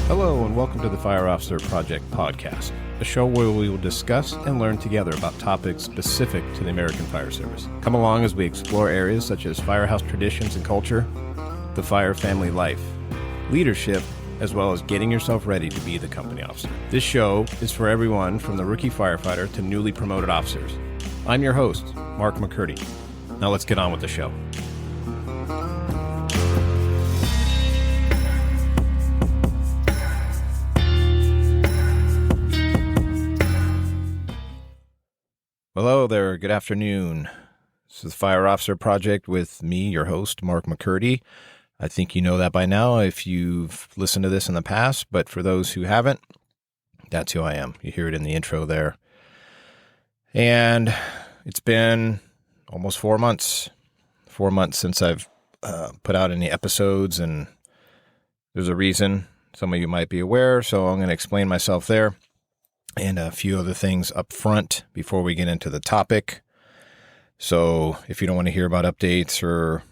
Hello and welcome to the Fire Officer Project podcast, a show where we will discuss and learn together about topics specific to the American Fire Service. Come along as we explore areas such as firehouse traditions and culture, the fire family life, leadership, as well as getting yourself ready to be the company officer. This show is for everyone from the rookie firefighter to newly promoted officers. I'm your host, Mark McCurdy. Now let's get on with the show. Hello there, good afternoon. This is the Fire Officer Project with me, your host, Mark McCurdy. I think you know that by now if you've listened to this in the past, but for those who haven't, that's who I am. You hear it in the intro there. And it's been almost 4 months. 4 months since I've put out any episodes, and there's a reason. Some of you might be aware, so I'm going to explain myself there. And a few other things up front before we get into the topic. So if you don't want to hear about updates or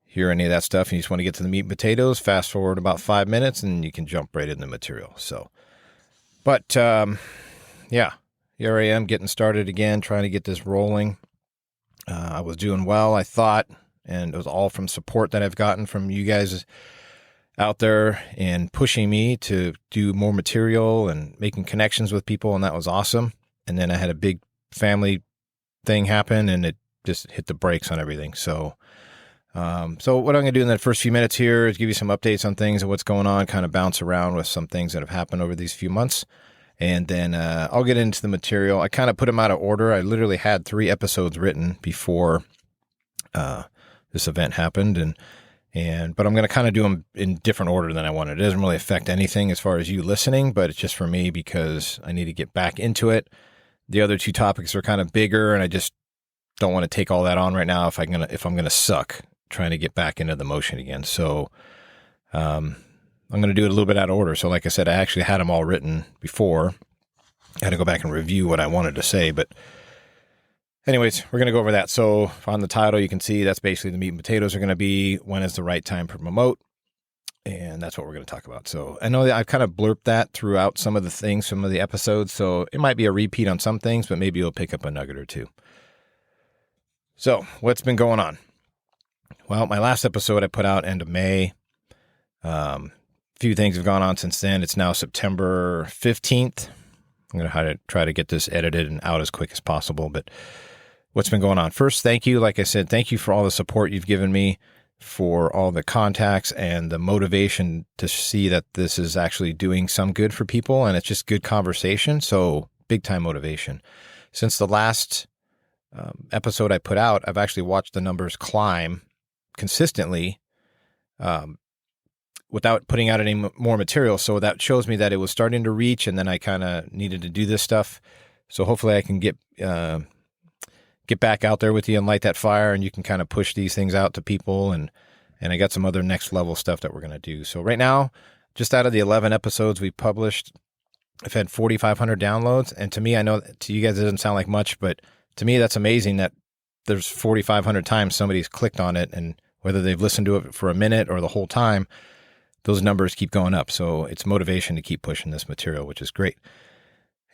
hear any of that stuff and you just want to get to the meat and potatoes, fast forward about 5 minutes and you can jump right into the material. But here I am getting started again, trying to get this rolling. I was doing well, I thought, and it was all from support that I've gotten from you guys out there and pushing me to do more material and making connections with people, and that was awesome. And then I had a big family thing happen, and it just hit the brakes on everything. So what I'm going to do in the first few minutes here is give you some updates on things and what's going on, kind of bounce around with some things that have happened over these few months. And then I'll get into the material. I kind of put them out of order. I literally had 3 episodes written before this event happened, but I'm going to kind of do them in different order than I wanted. It doesn't really affect anything as far as you listening, but it's just for me because I need to get back into it. The other 2 topics are kind of bigger, and I just don't want to take all that on right now if I'm going to suck trying to get back into the motion again. So I'm going to do it a little bit out of order. So like I said, I actually had them all written before. I had to go back and review what I wanted to say, but anyways, we're going to go over that. So on the title, you can see that's basically the meat and potatoes are going to be when is the right time to promote. And that's what we're going to talk about. So I know that I've kind of blurped that throughout some of the things, some of the episodes. So it might be a repeat on some things, but maybe you'll pick up a nugget or two. So what's been going on? Well, my last episode I put out end of May. Few things have gone on since then. It's now September 15th. I'm going to try to get this edited and out as quick as possible, but what's been going on? First, thank you. Like I said, thank you for all the support you've given me, for all the contacts and the motivation to see that this is actually doing some good for people, and it's just good conversation. So big time motivation. Since the last episode I put out, I've actually watched the numbers climb consistently without putting out any more material. So that shows me that it was starting to reach, and then I kind of needed to do this stuff. So hopefully I can get back out there with you and light that fire, and you can kind of push these things out to people. And I got some other next level stuff that we're going to do. So right now, just out of the 11 episodes we published, I've had 4,500 downloads. And to me, I know to you guys it doesn't sound like much, but to me, that's amazing that there's 4,500 times somebody's clicked on it, and whether they've listened to it for a minute or the whole time, those numbers keep going up. So it's motivation to keep pushing this material, which is great.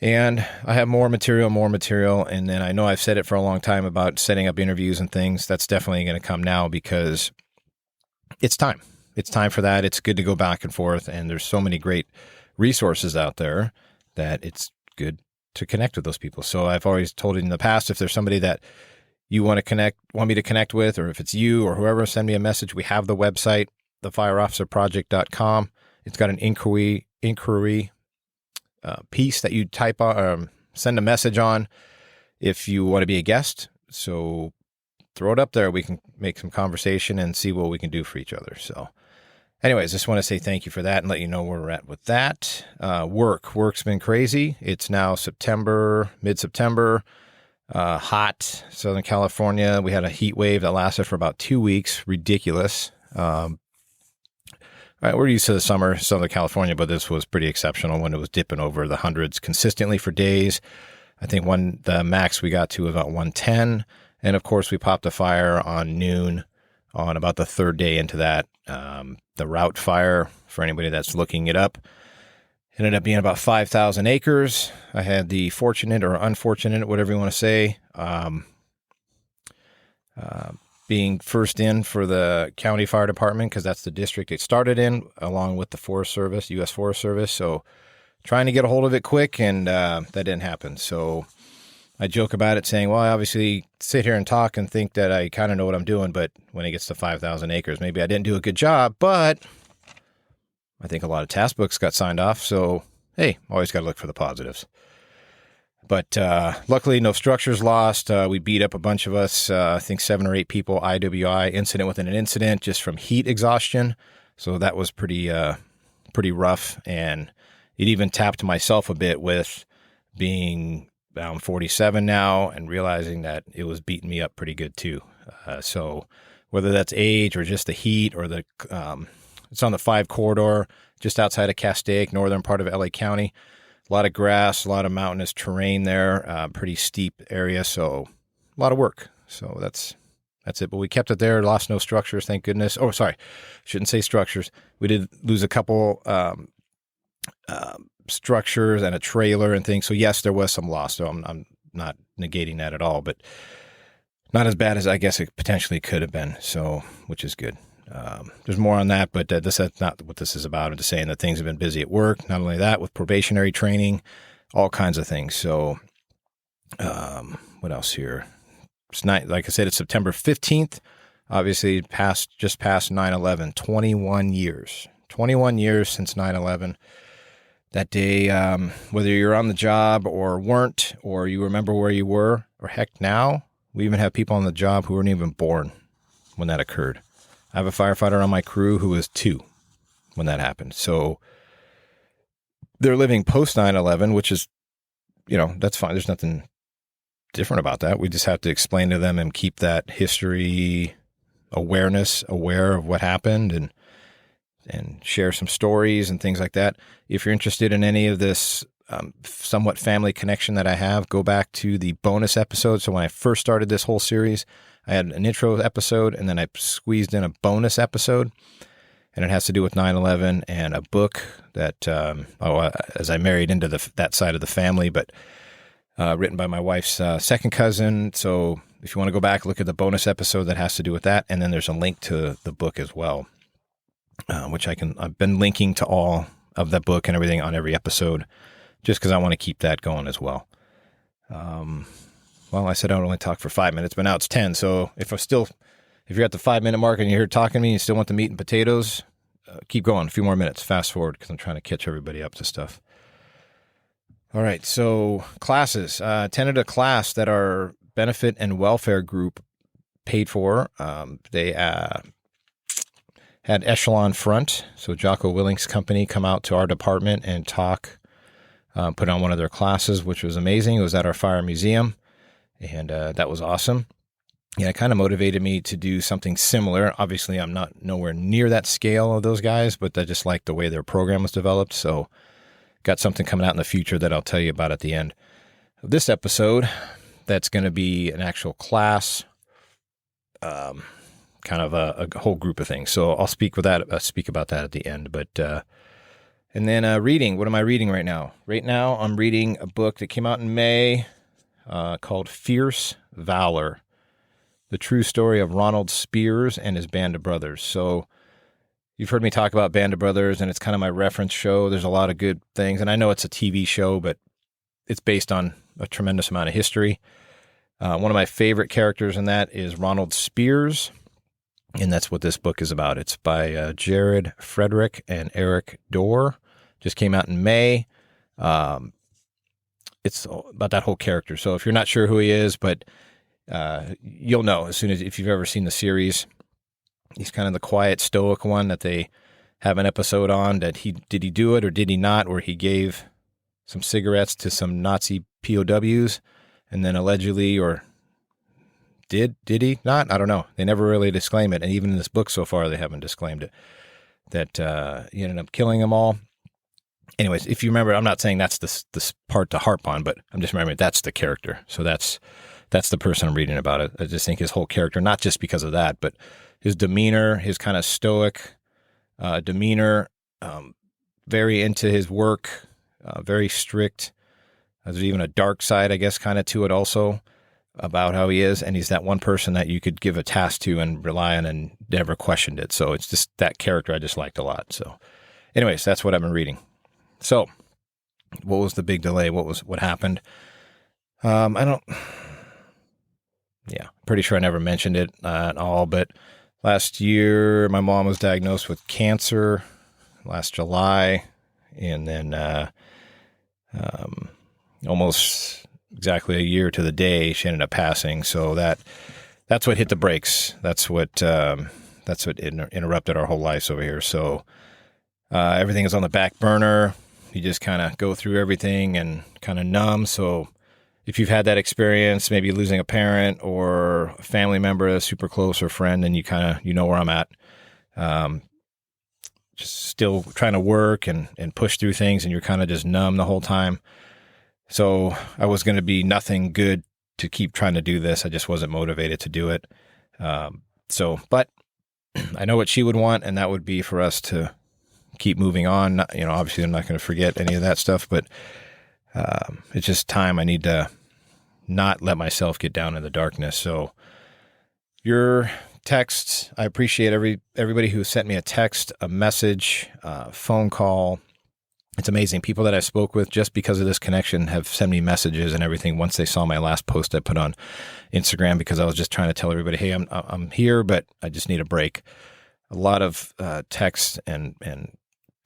And I have more material. And then I know I've said it for a long time about setting up interviews and things. That's definitely going to come now because it's time. It's time for that. It's good to go back and forth. And there's so many great resources out there that it's good to connect with those people. So I've always told you in the past, if there's somebody that you want me to connect with, or if it's you or whoever, send me a message. We have the website, thefireofficerproject.com. It's got an inquiry piece that you type on, send a message on if you want to be a guest. So throw it up there. We can make some conversation and see what we can do for each other. So anyways, just want to say thank you for that and let you know where we're at with that. Work's been crazy. It's now mid-September, hot Southern California. We had a heat wave that lasted for about 2 weeks. Ridiculous. Right, we're used to the summer, Southern California, but this was pretty exceptional when it was dipping over the hundreds consistently for days. I think the max we got to was about 110. And of course, we popped a fire on noon on about the third day into that. The route fire, for anybody that's looking it up, ended up being about 5,000 acres. I had the fortunate or unfortunate, whatever you want to say, being first in for the county fire department, because that's the district it started in, along with the Forest Service, U.S. Forest Service. So trying to get a hold of it quick, and that didn't happen. So I joke about it saying, well, I obviously sit here and talk and think that I kind of know what I'm doing, but when it gets to 5,000 acres, maybe I didn't do a good job, but I think a lot of task books got signed off. So, hey, always got to look for the positives. But luckily, no structures lost. We beat up a bunch of us, I think 7 or 8 people, IWI, incident within an incident, just from heat exhaustion. So that was pretty rough. And it even tapped myself a bit with being 47 now and realizing that it was beating me up pretty good too. So whether that's age or just the heat or the, it's on the 5 corridor, just outside of Castaic, northern part of LA County. A lot of grass, a lot of mountainous terrain there, pretty steep area. So a lot of work. So that's it. But we kept it there. Lost no structures, thank goodness. Oh, sorry, shouldn't say structures. We did lose a couple structures and a trailer and things. So yes, there was some loss. So I'm not negating that at all, but not as bad as I guess it potentially could have been. So, which is good. There's more on that, but that's not what this is about. I'm just saying that things have been busy at work. Not only that, with probationary training, all kinds of things. So, what else here? It's not, like I said, it's September 15th. Obviously, just past 9/11. 21 years. 21 years since 9/11. That day, whether you're on the job or weren't, or you remember where you were, or heck now, we even have people on the job who weren't even born when that occurred. I have a firefighter on my crew who was 2 when that happened. So they're living post 9/11, which is, that's fine. There's nothing different about that. We just have to explain to them and keep that history aware of what happened, and share some stories and things like that. If you're interested in any of this somewhat family connection that I have, go back to the bonus episode. So when I first started this whole series, I had an intro episode, and then I squeezed in a bonus episode, and it has to do with 9/11 and a book that, as I married into that side of the family, but written by my wife's second cousin. So if you want to go back, look at the bonus episode that has to do with that. And then there's a link to the book as well, which I've been linking to all of that book and everything on every episode, just because I want to keep that going as well. Well, I said I would only talk for 5 minutes, but now it's 10. So if you're at the 5-minute mark and you're here talking to me and you still want the meat and potatoes, keep going. A few more minutes. Fast forward, because I'm trying to catch everybody up to stuff. All right. So classes. Attended a class that our benefit and welfare group paid for. They had Echelon Front, so Jocko Willink's company, come out to our department and talk, put on one of their classes, which was amazing. It was at our fire museum. And that was awesome. Yeah, it kind of motivated me to do something similar. Obviously, I'm not nowhere near that scale of those guys, but I just like the way their program was developed. So got something coming out in the future that I'll tell you about at the end of this episode. That's going to be an actual class, kind of a whole group of things. So I'll speak about that at the end. But and then reading. What am I reading right now? Right now, I'm reading a book that came out in May. Called Fierce Valor, the true story of Ronald Spears and his band of brothers. So you've heard me talk about Band of Brothers, and it's kind of my reference show. There's a lot of good things, and I know it's a TV show, but it's based on a tremendous amount of history. One of my favorite characters in that is Ronald Spears, and that's what this book is about. It's by Jared Frederick and Eric Dorr. Just came out in May. It's about that whole character. So if you're not sure who he is, but you'll know as soon as, if you've ever seen the series, he's kind of the quiet, stoic one that they have an episode on that did he do it or did he not, where he gave some cigarettes to some Nazi POWs and then allegedly, or did he not? I don't know. They never really disclaim it. And even in this book so far, they haven't disclaimed it, that he ended up killing them all. Anyways, if you remember, I'm not saying that's this part to harp on, but I'm just remembering that's the character. So that's the person I'm reading about it. I just think his whole character, not just because of that, but his demeanor, his kind of stoic demeanor, very into his work, very strict. There's even a dark side, I guess, kind of to it also about how he is. And he's that one person that you could give a task to and rely on and never questioned it. So it's just that character I just liked a lot. So anyways, that's what I've been reading. So what was the big delay? What happened? Pretty sure I never mentioned it at all, but last year my mom was diagnosed with cancer last July, and then almost exactly a year to the day she ended up passing. So that's what hit the brakes. That's what interrupted our whole lives over here. So everything is on the back burner. You just kind of go through everything and kind of numb. So if you've had that experience, maybe losing a parent or a family member, a super close or friend, and you know where I'm at. Just still trying to work and push through things, and you're kind of just numb the whole time. So I was going to be nothing good to keep trying to do this. I just wasn't motivated to do it. But I know what she would want, and that would be for us to keep moving on. Obviously I'm not going to forget any of that stuff, but it's just time. I need to not let myself get down in the darkness. So your texts, I appreciate everybody who sent me a text, a message, phone call. It's amazing. People that I spoke with just because of this connection have sent me messages and everything once they saw my last post I put on Instagram, because I was just trying to tell everybody, hey, I'm here, but I just need a break. A lot of texts and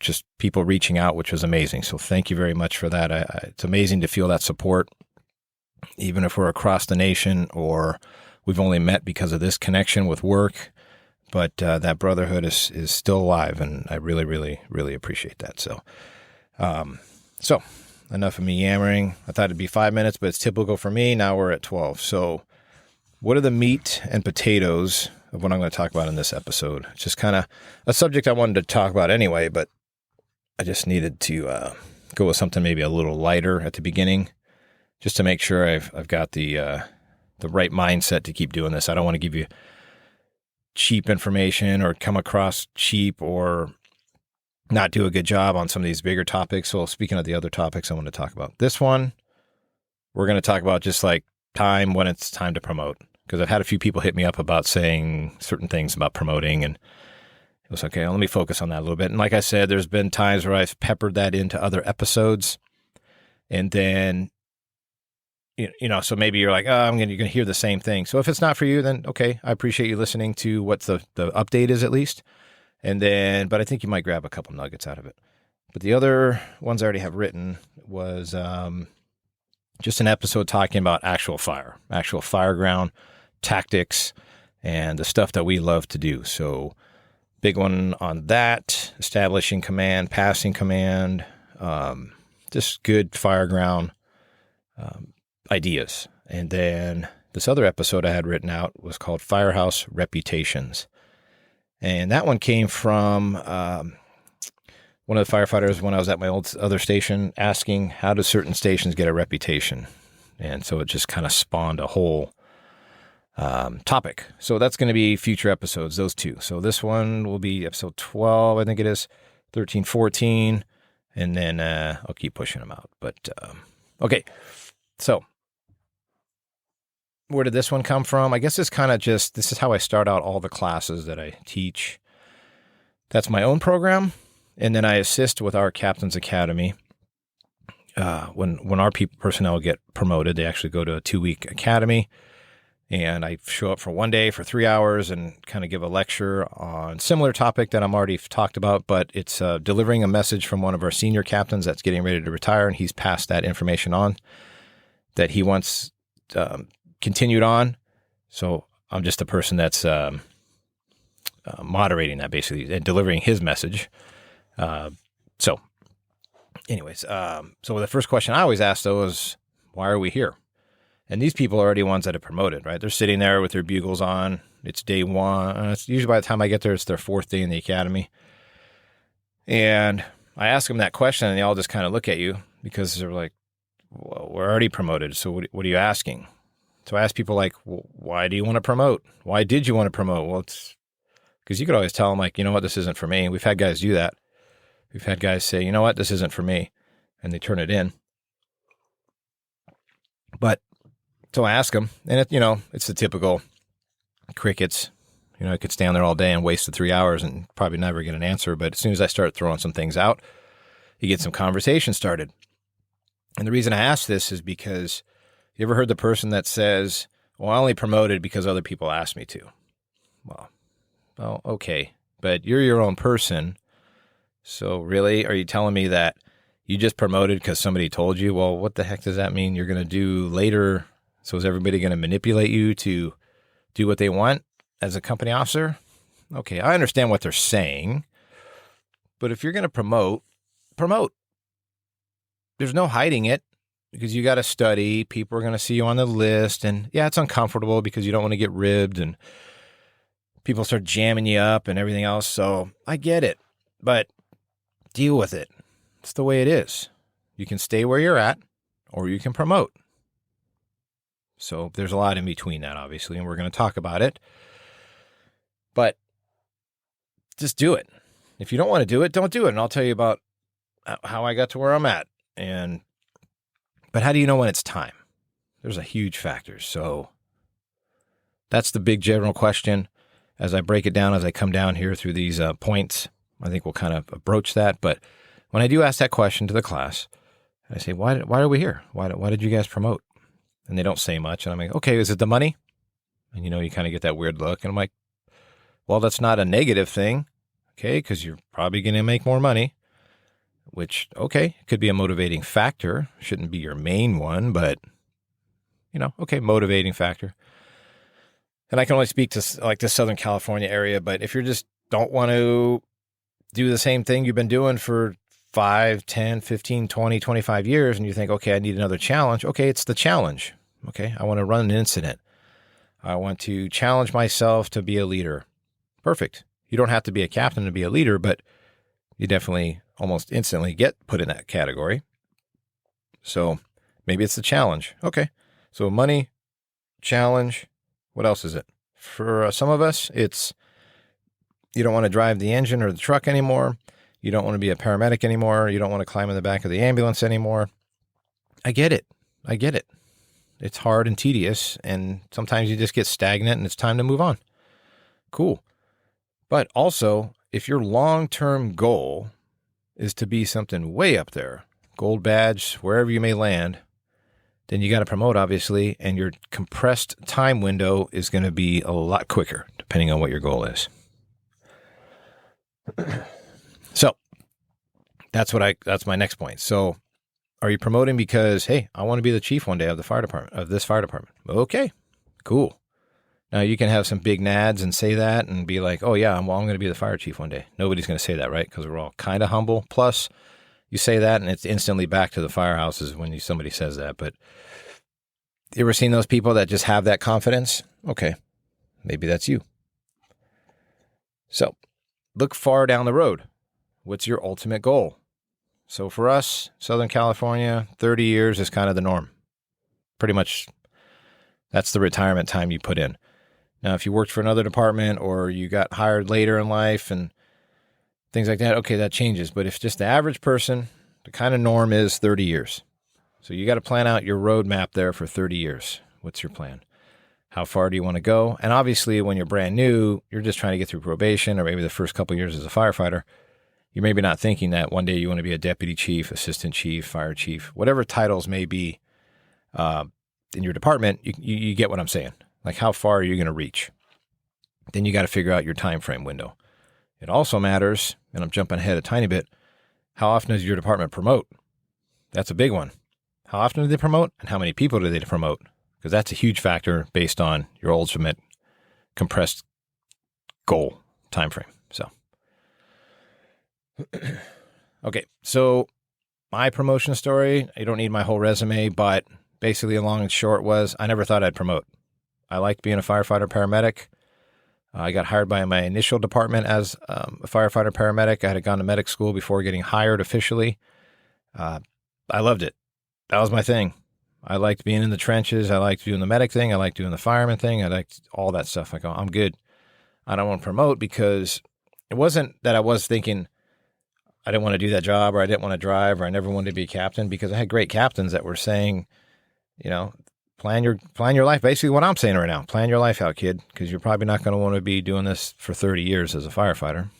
just people reaching out, which was amazing. So thank you very much for that. It's amazing to feel that support, even if we're across the nation or we've only met because of this connection with work. But that brotherhood is still alive, and I really, really, really appreciate that. So enough of me yammering. I thought it'd be 5 minutes, but it's typical for me. Now we're at 12. So what are the meat and potatoes of what I'm going to talk about in this episode? It's just kind of a subject I wanted to talk about anyway, but I just needed to go with something maybe a little lighter at the beginning, just to make sure I've got the right mindset to keep doing this. I don't want to give you cheap information or come across cheap or not do a good job on some of these bigger topics. So speaking of the other topics I want to talk about, this one, we're going to talk about just like time when it's time to promote. Because I've had a few people hit me up about saying certain things about promoting, and it was okay. Well, let me focus on that a little bit. And like I said, there's been times where I've peppered that into other episodes, and then, so maybe you're like, oh, you're going to hear the same thing. So if it's not for you, then okay, I appreciate you listening to what the update is at least. And then, but I think you might grab a couple nuggets out of it. But the other ones I already have written was just an episode talking about actual fireground tactics, and the stuff that we love to do. So big one on that, establishing command, passing command, just good fireground ideas. And then this other episode I had written out was called Firehouse Reputations. And that one came from one of the firefighters when I was at my old other station, asking how do certain stations get a reputation? And so it just kind of spawned a whole topic. So that's going to be future episodes, those two. So this one will be episode 12, I think it is, 13, 14, and then I'll keep pushing them out. But okay, so where did this one come from? I guess it's kind of just, this is how I start out all the classes that I teach. That's my own program. And then I assist with our Captain's Academy. When our personnel get promoted, they actually go to a 2-week academy. And I show up for one day for 3 hours and kind of give a lecture on similar topic that I'm already talked about, but it's delivering a message from one of our senior captains that's getting ready to retire. And he's passed that information on that he wants continued on. So I'm just the person that's moderating that basically and delivering his message. So the first question I always ask though is, why are we here? And these people are already ones that have promoted, right? They're sitting there with their bugles on. It's day one. It's usually by the time I get there, it's their 4th day in the academy. And I ask them that question and they all just kind of look at you because they're like, well, we're already promoted. So what are you asking? So I ask people like, well, why do you want to promote? Why did you want to promote? Well, Because you could always tell them, like, you know what, this isn't for me. We've had guys do that. We've had guys say, you know what, this isn't for me. And they turn it in. But so I ask them, and it's the typical crickets. I could stand there all day and waste the 3 hours and probably never get an answer. But as soon as I start throwing some things out, you get some conversation started. And the reason I ask this is because you ever heard the person that says, well, I only promoted because other people asked me to. Well, okay, but you're your own person. So really, are you telling me that you just promoted because somebody told you? Well, what the heck does that mean you're going to do later? So is everybody going to manipulate you to do what they want as a company officer? Okay, I understand what they're saying, but if you're going to promote. There's no hiding it because you got to study. People are going to see you on the list, and yeah, it's uncomfortable because you don't want to get ribbed and people start jamming you up and everything else. So I get it, but deal with it. It's the way it is. You can stay where you're at or you can promote. So there's a lot in between that, obviously, and we're going to talk about it. But just do it. If you don't want to do it, don't do it. And I'll tell you about how I got to where I'm at. But how do you know when it's time? There's a huge factor. So that's the big general question. As I break it down, as I come down here through these points, I think we'll kind of broach that. But when I do ask that question to the class, I say, why are we here? Why did you guys promote? And they don't say much. And I'm like, okay, is it the money? And you kind of get that weird look. And I'm like, well, that's not a negative thing, okay, because you're probably going to make more money, which, okay, could be a motivating factor. Shouldn't be your main one, but, okay, motivating factor. And I can only speak to like the Southern California area, but if you just don't want to do the same thing you've been doing for 5, 10, 15, 20, 25 years, and you think, okay, I need another challenge. Okay, it's the challenge. Okay, I want to run an incident. I want to challenge myself to be a leader. Perfect. You don't have to be a captain to be a leader, but you definitely almost instantly get put in that category. So maybe it's the challenge. Okay, so money, challenge. What else is it? For some of us, it's you don't want to drive the engine or the truck anymore. You don't want to be a paramedic anymore. You don't want to climb in the back of the ambulance anymore. I get it. It's hard and tedious, and sometimes you just get stagnant and it's time to move on. Cool. But also, if your long-term goal is to be something way up there, gold badge, wherever you may land, then you got to promote, obviously, and your compressed time window is going to be a lot quicker, depending on what your goal is. So that's my next point. So are you promoting because, hey, I want to be the chief one day of the fire department, of this fire department? Okay, cool. Now you can have some big nads and say that and be like, oh yeah, I'm going to be the fire chief one day. Nobody's going to say that, right? Because we're all kind of humble. Plus you say that and it's instantly back to the firehouses when somebody says that. But you ever seen those people that just have that confidence? Okay, maybe that's you. So look far down the road. What's your ultimate goal? So for us, Southern California, 30 years is kind of the norm. Pretty much that's the retirement time you put in. Now, if you worked for another department or you got hired later in life and things like that, okay, that changes. But if just the average person, the kind of norm is 30 years. So you got to plan out your roadmap there for 30 years. What's your plan? How far do you want to go? And obviously, when you're brand new, you're just trying to get through probation or maybe the first couple of years as a firefighter. You're maybe not thinking that one day you want to be a deputy chief, assistant chief, fire chief, whatever titles may be in your department. You get what I'm saying. Like, how far are you going to reach? Then you got to figure out your time frame window. It also matters, and I'm jumping ahead a tiny bit, how often does your department promote? That's a big one. How often do they promote, and how many people do they promote? Because that's a huge factor based on your ultimate compressed goal time frame. So, okay, so my promotion story, you don't need my whole resume, but basically the long and short was I never thought I'd promote. I liked being a firefighter paramedic. I got hired by my initial department as a firefighter paramedic. I had gone to medic school before getting hired officially. I loved it. That was my thing. I liked being in the trenches. I liked doing the medic thing. I liked doing the fireman thing. I liked all that stuff. I go, I'm good. I don't want to promote because it wasn't that I was thinking I didn't want to do that job or I didn't want to drive or I never wanted to be a captain, because I had great captains that were saying, plan your life. Basically what I'm saying right now, plan your life out, kid, because you're probably not going to want to be doing this for 30 years as a firefighter.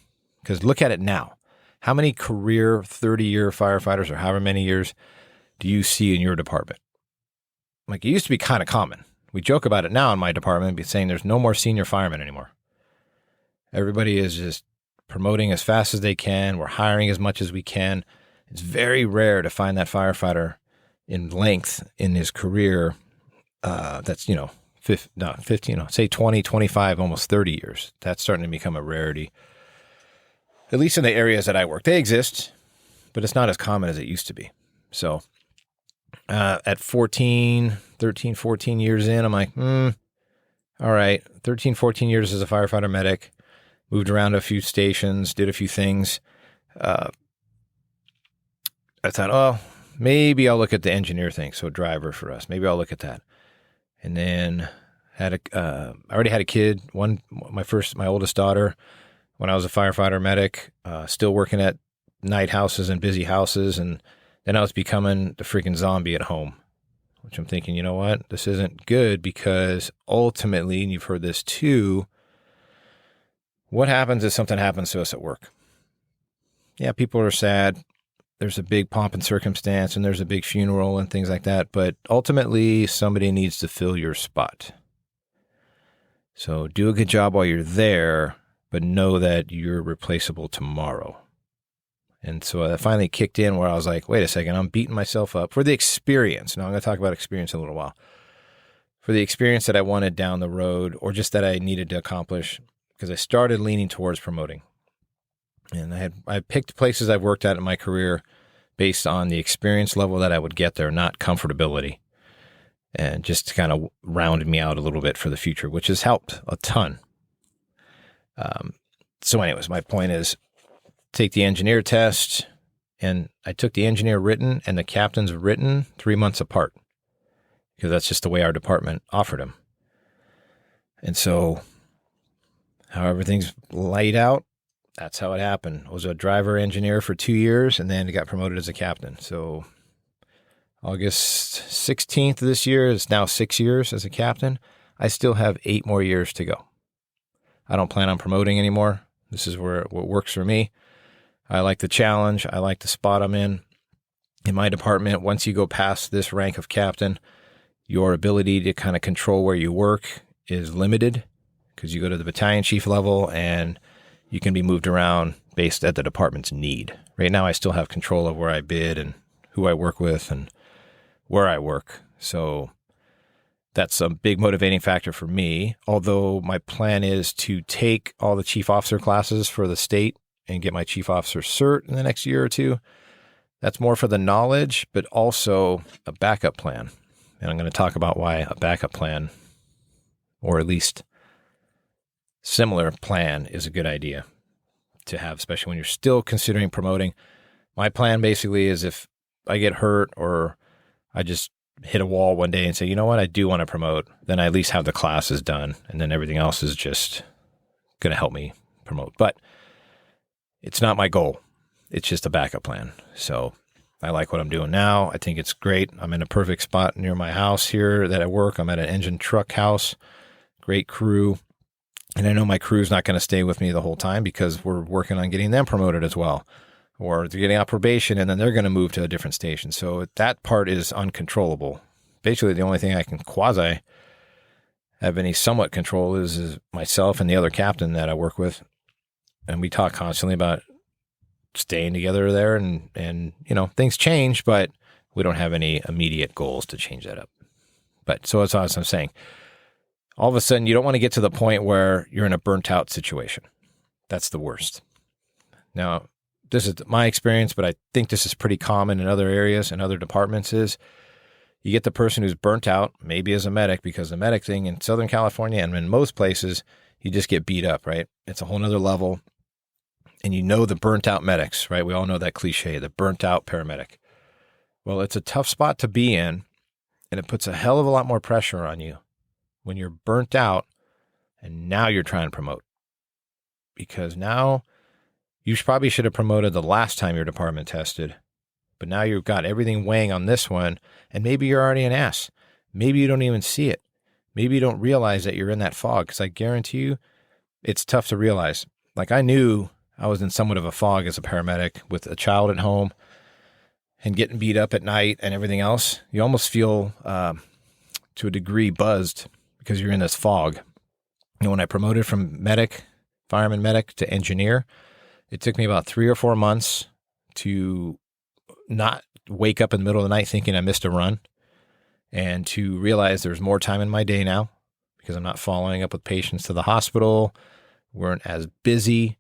Because look at it now. How many career 30-year firefighters or however many years do you see in your department? Like, it used to be kind of common. We joke about it now in my department, saying there's no more senior firemen anymore. Everybody is just promoting as fast as they can. We're hiring as much as we can. It's very rare to find that firefighter in length in his career that's, 15, say 20, 25, almost 30 years. That's starting to become a rarity, at least in the areas that I work. They exist, but it's not as common as it used to be. So at 13, 14 years in, I'm like, all right, 13, 14 years as a firefighter medic, moved around to a few stations, did a few things. I thought, oh, maybe I'll look at the engineer thing. So driver for us, maybe I'll look at that. And then I already had a kid, my oldest daughter, when I was a firefighter medic, still working at night houses and busy houses. And then I was becoming the freaking zombie at home, which I'm thinking, you know what? This isn't good, because ultimately, and you've heard this too, what happens if something happens to us at work? Yeah, people are sad. There's a big pomp and circumstance and there's a big funeral and things like that. But ultimately, somebody needs to fill your spot. So do a good job while you're there, but know that you're replaceable tomorrow. And so that finally kicked in where I was like, wait a second, I'm beating myself up for the experience. Now I'm going to talk about experience in a little while. For the experience that I wanted down the road, or just that I needed to accomplish, because I started leaning towards promoting. And I picked places I've worked at in my career based on the experience level that I would get there, not comfortability. And just kind of rounded me out a little bit for the future, which has helped a ton. So anyways, my point is, take the engineer test, and I took the engineer written and the captain's written 3 months apart, because that's just the way our department offered them. And so how everything's laid out, that's how it happened. I was a driver engineer for 2 years and then got promoted as a captain. So August 16th of this year is now 6 years as a captain. I still have 8 more years to go. I don't plan on promoting anymore. This is what works for me. I like the challenge. I like the spot I'm in. In my department, once you go past this rank of captain, your ability to kind of control where you work is limited, because you go to the battalion chief level and you can be moved around based at the department's need. Right now, I still have control of where I bid and who I work with and where I work. So that's a big motivating factor for me. Although my plan is to take all the chief officer classes for the state and get my chief officer cert in the next year or two. That's more for the knowledge, but also a backup plan. And I'm going to talk about why a backup plan, or at least similar plan, is a good idea to have, especially when you're still considering promoting. My plan basically is, if I get hurt or I just hit a wall one day and say, you know what, I do want to promote, then I at least have the classes done, and then everything else is just going to help me promote. But it's not my goal. It's just a backup plan. So I like what I'm doing now. I think it's great. I'm in a perfect spot near my house here that I work. I'm at an engine truck house, great crew. And I know my crew's not going to stay with me the whole time, because we're working on getting them promoted as well, or they're getting out probation and then they're going to move to a different station. So that part is uncontrollable. Basically, the only thing I can quasi have any somewhat control is myself and the other captain that I work with. And we talk constantly about staying together there, and things change, but we don't have any immediate goals to change that up. But so that's what I'm saying. All of a sudden, you don't want to get to the point where you're in a burnt out situation. That's the worst. Now, this is my experience, but I think this is pretty common in other areas and other departments, is you get the person who's burnt out, maybe as a medic, because the medic thing in Southern California and in most places, you just get beat up, right? It's a whole nother level. And the burnt out medics, right? We all know that cliche, the burnt out paramedic. Well, it's a tough spot to be in, and it puts a hell of a lot more pressure on you when you're burnt out and now you're trying to promote. because now you probably should have promoted the last time your department tested, but now you've got everything weighing on this one, and maybe you're already an ass. Maybe you don't even see it. Maybe you don't realize that you're in that fog, because I guarantee you it's tough to realize. Like, I knew I was in somewhat of a fog as a paramedic with a child at home and getting beat up at night and everything else. You almost feel, to a degree, buzzed because you're in this fog. And when I promoted from fireman medic to engineer, it took me about 3 or 4 months to not wake up in the middle of the night thinking I missed a run, and to realize there's more time in my day now because I'm not following up with patients to the hospital. Weren't as busy.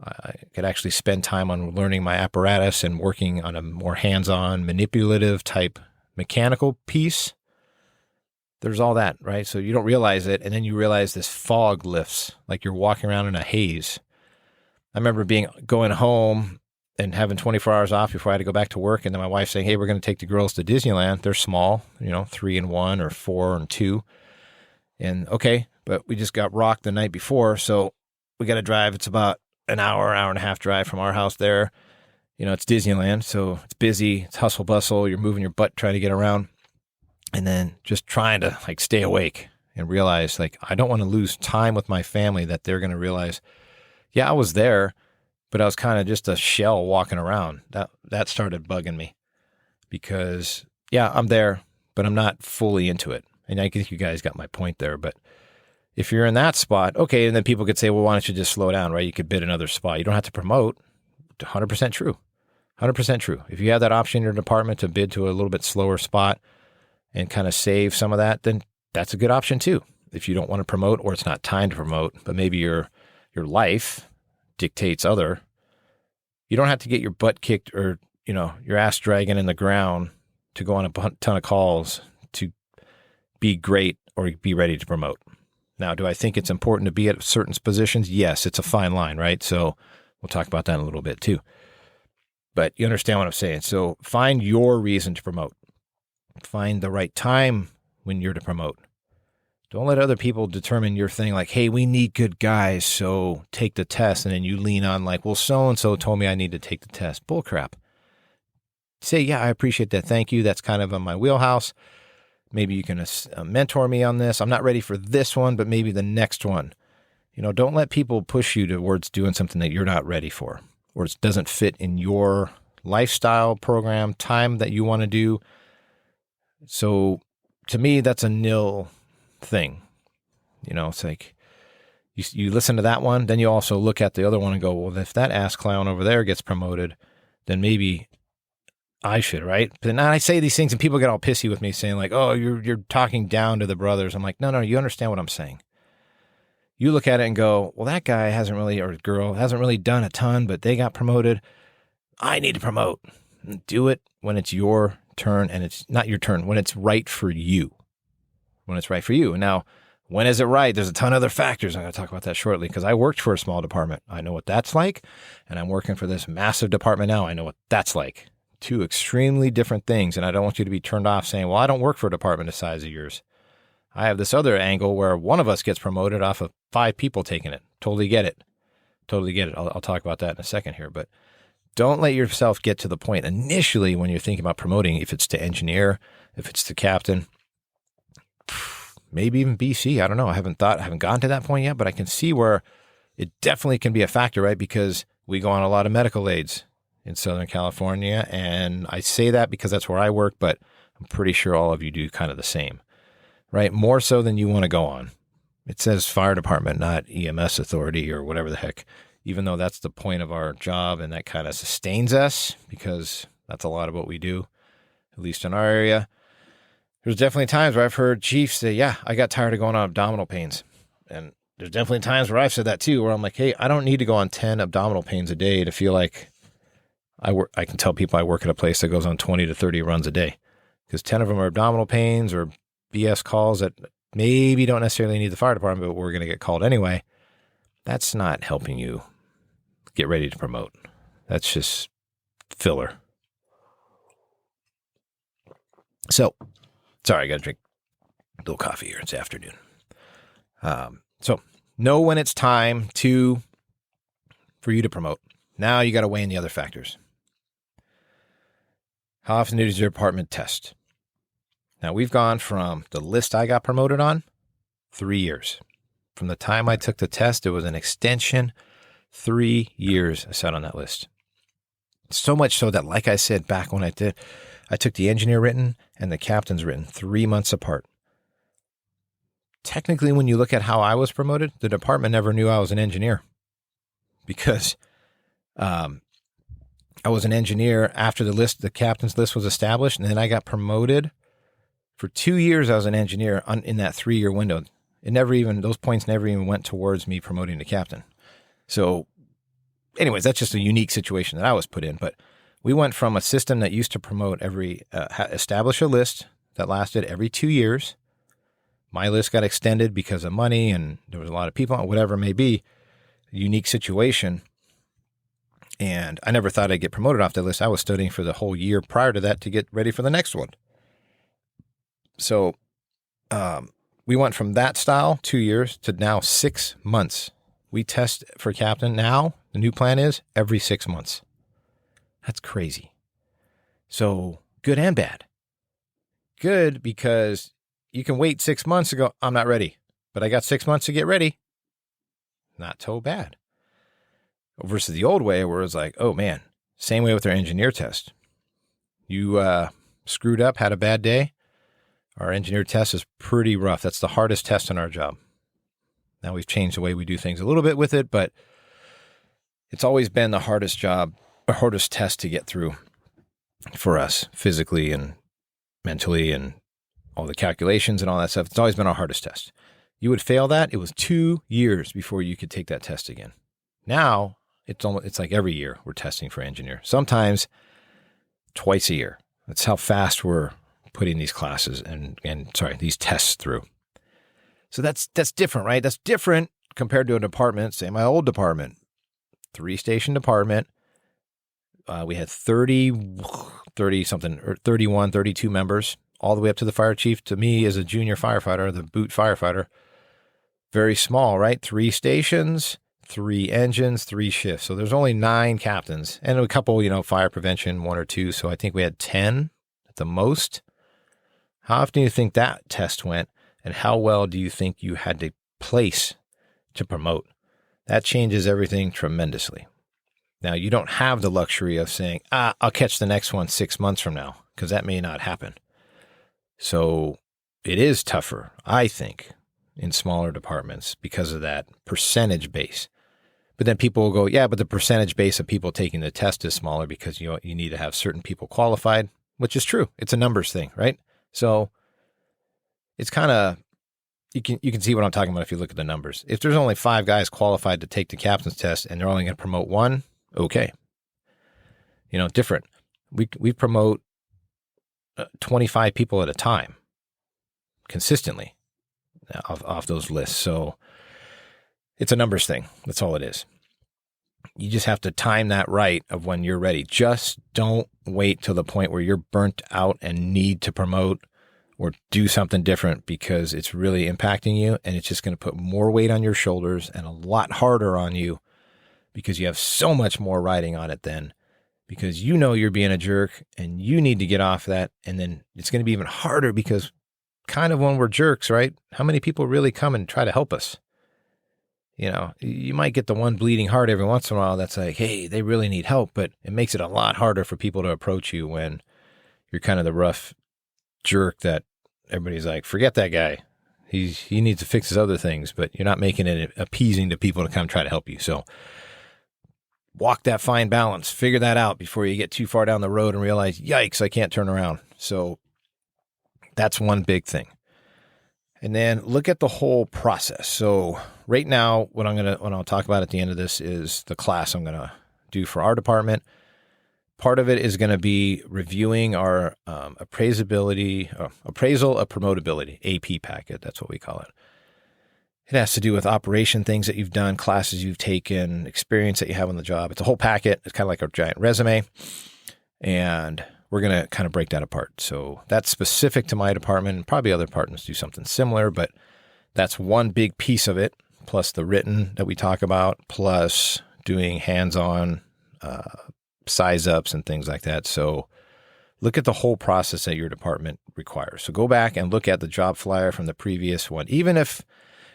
I could actually spend time on learning my apparatus and working on a more hands-on, manipulative type mechanical piece. There's all that, right? So you don't realize it, and then you realize this fog lifts, like you're walking around in a haze. I remember going home and having 24 hours off before I had to go back to work, and then my wife saying, hey, we're going to take the girls to Disneyland. They're small, 3 and 1 or 4 and 2. And okay, but we just got rocked the night before, so we got to drive. It's about an hour and a half drive from our house there. It's Disneyland, so it's busy, it's hustle bustle, you're moving your butt trying to get around. And then just trying to stay awake and realize I don't want to lose time with my family, that they're going to realize, yeah, I was there, but I was kind of just a shell walking around. That started bugging me because, yeah, I'm there, but I'm not fully into it. And I think you guys got my point there. But if you're in that spot, okay, and then people could say, well, why don't you just slow down, right? You could bid another spot. You don't have to promote. 100% true. 100% true. If you have that option in your department to bid to a little bit slower spot and kind of save some of that, then that's a good option too. If you don't want to promote, or it's not time to promote, but maybe your life dictates other, you don't have to get your butt kicked or, your ass dragging in the ground to go on a ton of calls to be great or be ready to promote. Now, do I think it's important to be at certain positions? Yes, it's a fine line, right? So we'll talk about that in a little bit too. But you understand what I'm saying. So find your reason to promote. Find the right time when you're to promote. Don't let other people determine your thing like, hey, we need good guys, so take the test. And then you lean on well, so-and-so told me I need to take the test. Bullcrap. Say, yeah, I appreciate that. Thank you. That's kind of on my wheelhouse. Maybe you can mentor me on this. I'm not ready for this one, but maybe the next one. Don't let people push you towards doing something that you're not ready for, or it doesn't fit in your lifestyle program, time that you want to do. So to me, that's a nil thing. It's like you listen to that one, then you also look at the other one and go, well, if that ass clown over there gets promoted, then maybe I should, right? But then I say these things and people get all pissy with me saying oh, you're talking down to the brothers. I'm like, no, you understand what I'm saying. You look at it and go, well, that guy hasn't really, or girl hasn't really done a ton, but they got promoted. I need to promote. Do it when it's your turn, and it's not your turn, when it's right for you. When it's right for you. Now, when is it right? There's a ton of other factors. I'm going to talk about that shortly because I worked for a small department. I know what that's like. And I'm working for this massive department now. I know what that's like. 2 extremely different things. And I don't want you to be turned off saying, well, I don't work for a department the size of yours. I have this other angle where one of us gets promoted off of 5 people taking it. Totally get it. I'll talk about that in a second here. But don't let yourself get to the point initially when you're thinking about promoting, if it's to engineer, if it's to captain, maybe even BC. I don't know. I haven't gotten to that point yet, but I can see where it definitely can be a factor, right? Because we go on a lot of medical aids in Southern California. And I say that because that's where I work, but I'm pretty sure all of you do kind of the same, right? More so than you want to go on. It says fire department, not EMS authority or whatever the heck, even though that's the point of our job and that kind of sustains us because that's a lot of what we do, at least in our area. There's definitely times where I've heard chiefs say, yeah, I got tired of going on abdominal pains. And there's definitely times where I've said that too, where I'm like, hey, I don't need to go on 10 abdominal pains a day to feel like I can tell people I work at a place that goes on 20 to 30 runs a day because 10 of them are abdominal pains or BS calls that maybe don't necessarily need the fire department, but we're going to get called anyway. That's not helping you get ready to promote. That's just filler. So, sorry, I got to drink a little coffee here. It's afternoon. So know when it's time to for you to promote. Now you got to weigh in the other factors. How often does your department test? Now we've gone from the list I got promoted on, 3 years. From the time I took the test, it was an extension, 3 years I sat on that list. So much so that, like I said back when I took the engineer written and the captain's written 3 months apart. Technically, when you look at how I was promoted, the department never knew I was an engineer because I was an engineer after the captain's list was established, and then I got promoted. For 2 years, I was an engineer in that 3-year window. Those points never even went towards me promoting to captain. So anyways, that's just a unique situation that I was put in. But we went from a system that used to promote establish a list that lasted every 2 years. My list got extended because of money and there was a lot of people, whatever it may be, a unique situation. And I never thought I'd get promoted off that list. I was studying for the whole year prior to that to get ready for the next one. So we went from that style, 2 years, to now 6 months. We test for captain now. The new plan is every 6 months. That's crazy. So good and bad. Good because you can wait 6 months to go, I'm not ready, but I got 6 months to get ready. Not so bad. Versus the old way where it's like, oh man, same way with our engineer test. You screwed up, had a bad day. Our engineer test is pretty rough. That's the hardest test in our job. Now we've changed the way we do things a little bit with it, but it's always been the hardest test to get through for us physically and mentally and all the calculations and all that stuff. It's always been our hardest test. You would fail that. It was 2 years before you could take that test again. Now it's like every year we're testing for engineer. Sometimes twice a year. That's how fast we're putting these classes these tests through. So that's different, right? That's different compared to a department, say my old department, 3-station department. We had 31, 32 members, all the way up to the fire chief. To me, as a junior firefighter, the boot firefighter, very small, right? 3 stations, 3 engines, 3 shifts. So there's only 9 captains and a couple, fire prevention, 1 or 2. So I think we had 10 at the most. How often do you think that test went? And how well do you think you had to place to promote? That changes everything tremendously. Now, you don't have the luxury of saying, I'll catch the next one 6 months from now, because that may not happen. So it is tougher, I think, in smaller departments because of that percentage base. But then people will go, yeah, but the percentage base of people taking the test is smaller because you need to have certain people qualified, which is true. It's a numbers thing, right? So it's kind of, you can see what I'm talking about if you look at the numbers. If there's only 5 guys qualified to take the captain's test and they're only going to promote 1, okay. Different. We promote 25 people at a time consistently off those lists. So it's a numbers thing. That's all it is. You just have to time that right of when you're ready. Just don't wait till the point where you're burnt out and need to promote or do something different because it's really impacting you and it's just going to put more weight on your shoulders and a lot harder on you because you have so much more riding on it then because you're being a jerk and you need to get off that. And then it's going to be even harder because kind of when we're jerks, right? How many people really come and try to help us? You might get the one bleeding heart every once in a while that's like, hey, they really need help, but it makes it a lot harder for people to approach you when you're kind of the rough jerk that everybody's like, forget that guy. He needs to fix his other things, but you're not making it appeasing to people to come try to help you. So walk that fine balance, figure that out before you get too far down the road and realize, yikes, I can't turn around. So that's one big thing. And then look at the whole process. So right now, what I'll talk about at the end of this is the class I'm going to do for our department. Part of it is going to be reviewing our appraisal of promotability, AP packet. That's what we call it. It has to do with operation things that you've done, classes you've taken, experience that you have on the job. It's a whole packet. It's kind of like a giant resume. And we're going to kind of break that apart. So that's specific to my department, and probably other departments do something similar, but that's one big piece of it, plus the written that we talk about, plus doing hands-on size ups and things like that. So look at the whole process that your department requires. So go back and look at the job flyer from the previous one. Even if,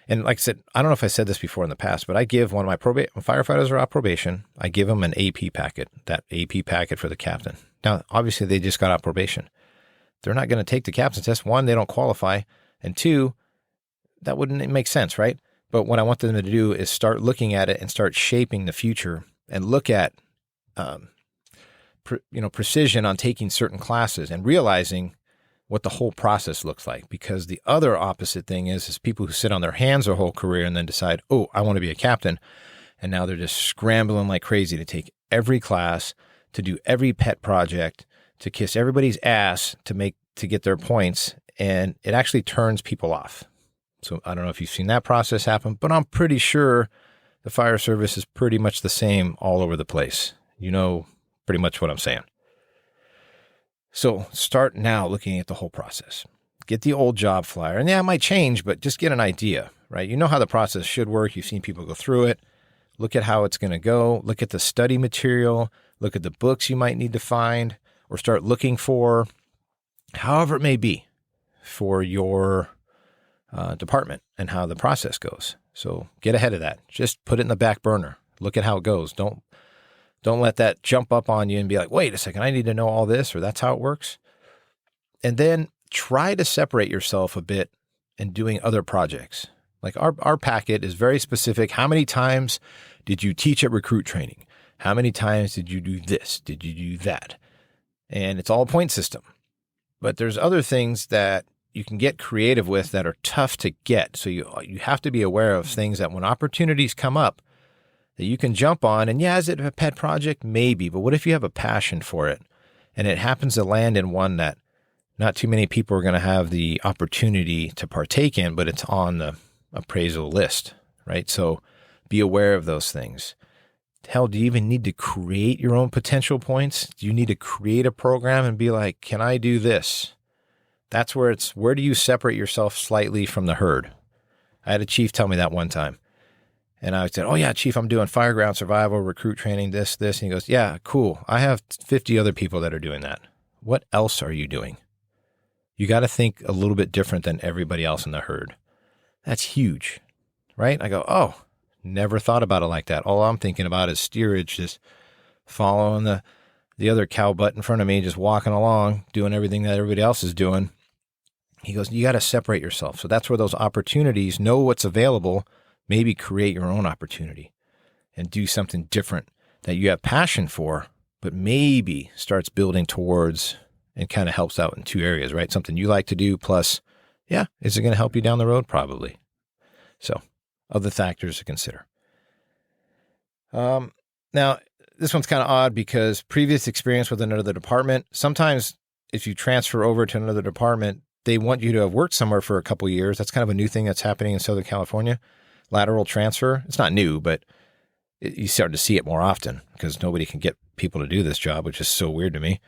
and like I said, I don't know if I said this before in the past, but I give one of my firefighters are on probation. I give them an AP packet, that AP packet for the captain. Now, obviously they just got out probation. They're not going to take the captain's test. One, they don't qualify. And two, that wouldn't make sense, right? But what I want them to do is start looking at it and start shaping the future and look at, precision on taking certain classes and realizing what the whole process looks like. Because the other opposite thing is people who sit on their hands their whole career and then decide, oh, I want to be a captain. And now they're just scrambling like crazy to take every class, to do every pet project, to kiss everybody's ass to get their points. And it actually turns people off. So I don't know if you've seen that process happen, but I'm pretty sure the fire service is pretty much the same all over the place. You know pretty much what I'm saying. So start now looking at the whole process. Get the old job flyer. And yeah, it might change, but just get an idea, right? You know how the process should work. You've seen people go through it. Look at how it's going to go. Look at the study material. Look at the books you might need to find or start looking for, however it may be, for your department and how the process goes. So get ahead of that. Just put it in the back burner. Look at how it goes. Don't let that jump up on you and be like, wait a second, I need to know all this, or that's how it works. And then try to separate yourself a bit in doing other projects. Like our packet is very specific. How many times did you teach at recruit training? How many times did you do this? Did you do that? And it's all a point system. But there's other things that you can get creative with that are tough to get. So you have to be aware of things that when opportunities come up that you can jump on. And yeah, is it a pet project? Maybe. But what if you have a passion for it and it happens to land in one that not too many people are going to have the opportunity to partake in, but it's on the appraisal list, right? So be aware of those things. Hell, do you even need to create your own potential points? Do you need to create a program and be like, can I do this? That's where where do you separate yourself slightly from the herd? I had a chief tell me that one time. And I said, oh yeah, chief, I'm doing fireground survival, recruit training, this. And he goes, yeah, cool. I have 50 other people that are doing that. What else are you doing? You got to think a little bit different than everybody else in the herd. That's huge, right? I go, oh, never thought about it like that. All I'm thinking about is steerage, just following the other cow butt in front of me, just walking along, doing everything that everybody else is doing. He goes, you got to separate yourself. So that's where those opportunities, know what's available, maybe create your own opportunity and do something different that you have passion for, but maybe starts building towards and kind of helps out in two areas, right? Something you like to do plus, yeah, is it going to help you down the road? Probably. So other factors to consider. Now, this one's kind of odd because previous experience with another department, sometimes if you transfer over to another department, they want you to have worked somewhere for a couple of years. That's kind of a new thing that's happening in Southern California. Lateral transfer. It's not new, but you start to see it more often because nobody can get people to do this job, which is so weird to me.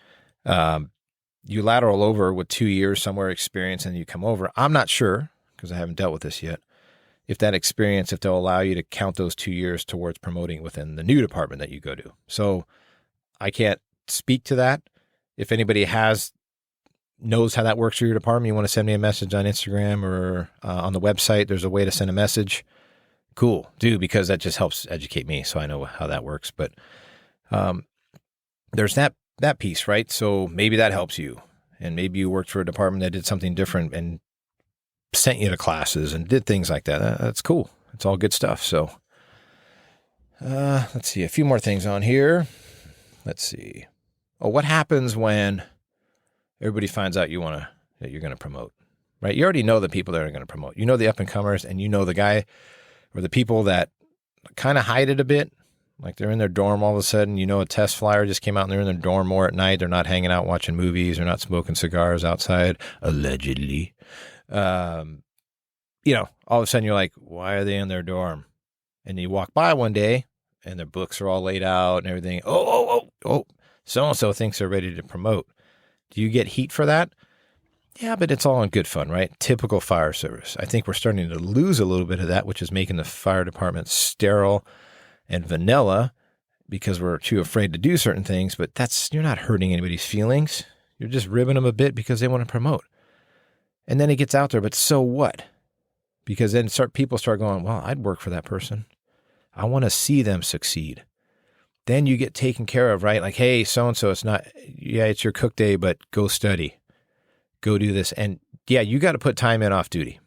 You lateral over with 2 years somewhere experience and you come over. I'm not sure, because I haven't dealt with this yet, if that experience, if they'll allow you to count those 2 years towards promoting within the new department that you go to. So I can't speak to that. If anybody knows how that works for your department, you want to send me a message on Instagram or on the website, there's a way to send a message. Cool, do, because that just helps educate me so I know how that works. But there's that piece, right? So maybe that helps you. And maybe you worked for a department that did something different and sent you to classes and did things like that. That's cool. It's all good stuff. So let's see, a few more things on here. Let's see. Oh, what happens when everybody finds out that you're going to promote, right? You already know the people that are going to promote. You know the up-and-comers, and you know the guy or the people that kind of hide it a bit. Like they're in their dorm all of a sudden, a test flyer just came out and they're in their dorm more at night. They're not hanging out watching movies. They're not smoking cigars outside, allegedly. All of a sudden you're like, why are they in their dorm? And you walk by one day and their books are all laid out and everything. Oh, so-and-so thinks they're ready to promote. Do you get heat for that? Yeah, but it's all in good fun, right? Typical fire service. I think we're starting to lose a little bit of that, which is making the fire department sterile and vanilla because we're too afraid to do certain things, but you're not hurting anybody's feelings. You're just ribbing them a bit because they want to promote. And then it gets out there, but so what? Because then people start going, well, I'd work for that person. I want to see them succeed. Then you get taken care of, right? Like, hey, so-and-so, it's your cook day, but go study. Go do this. And yeah, you got to put time in off duty.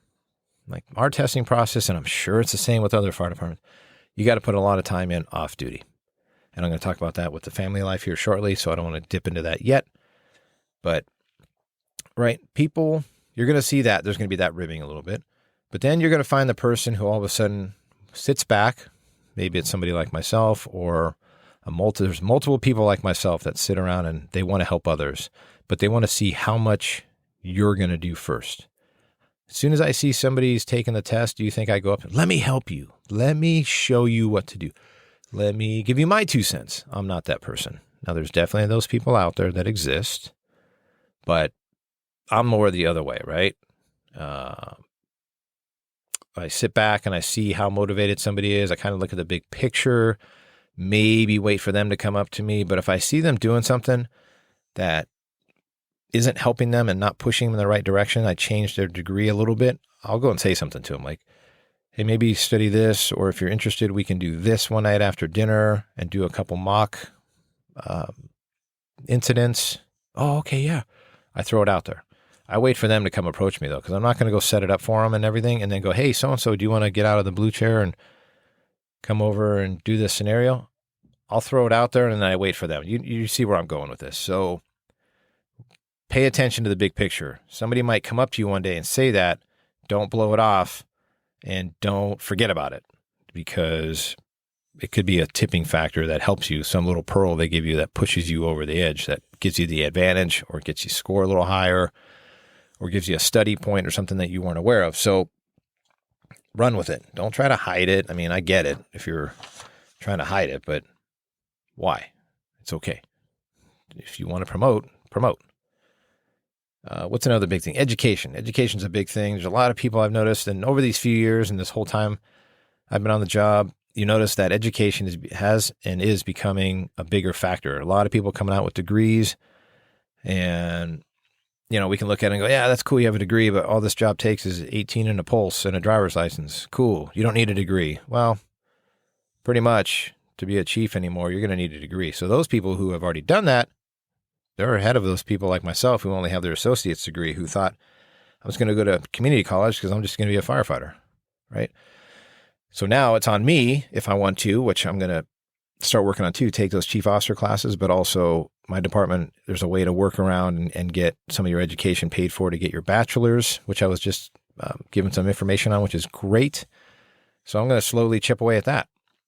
Like our testing process, and I'm sure it's the same with other fire departments, you got to put a lot of time in off duty. And I'm going to talk about that with the family life here shortly, so I don't want to dip into that yet. But, right, people, you're going to see that. There's going to be that ribbing a little bit. But then you're going to find the person who all of a sudden sits back. Maybe it's somebody like myself or there's multiple people like myself that sit around and they want to help others, but they want to see how much you're going to do first. As soon as I see somebody's taking the test, do you think I go up and let me help you? Let me show you what to do. Let me give you my 2 cents. I'm not that person. Now, there's definitely those people out there that exist, but I'm more the other way, right? I sit back and I see how motivated somebody is. I kind of look at the big picture, maybe wait for them to come up to me. But if I see them doing something that isn't helping them and not pushing them in the right direction, I change their degree a little bit. I'll go and say something to them like, hey, maybe study this, or if you're interested, we can do this one night after dinner and do a couple mock incidents. Oh, okay, yeah. I throw it out there. I wait for them to come approach me, though, because I'm not going to go set it up for them and everything and then go, hey, so-and-so, do you want to get out of the blue chair and come over and do this scenario? I'll throw it out there and then I wait for them. You see where I'm going with this. So pay attention to the big picture. Somebody might come up to you one day and say that. Don't blow it off and don't forget about it, because it could be a tipping factor that helps you, some little pearl they give you that pushes you over the edge, that gives you the advantage or gets you score a little higher, or gives you a study point or something that you weren't aware of. So run with it. Don't try to hide it. I mean, I get it if you're trying to hide it, but why? It's okay. If you want to promote, promote. What's another big thing? Education. Education's a big thing. There's a lot of people I've noticed, and over these few years and this whole time I've been on the job, you notice that education is becoming a bigger factor. A lot of people coming out with degrees, and we can look at it and go, yeah, that's cool. You have a degree, but all this job takes is 18 and a pulse and a driver's license. Cool. You don't need a degree. Well, pretty much to be a chief anymore, you're going to need a degree. So those people who have already done that, they're ahead of those people like myself who only have their associate's degree, who thought I was going to go to community college because I'm just going to be a firefighter, right? So now it's on me, if I want to, which I'm going to start working on too, take those chief officer classes, but also my department, there's a way to work around and get some of your education paid for to get your bachelor's, which I was just given some information on, which is great. So I'm going to slowly chip away at that.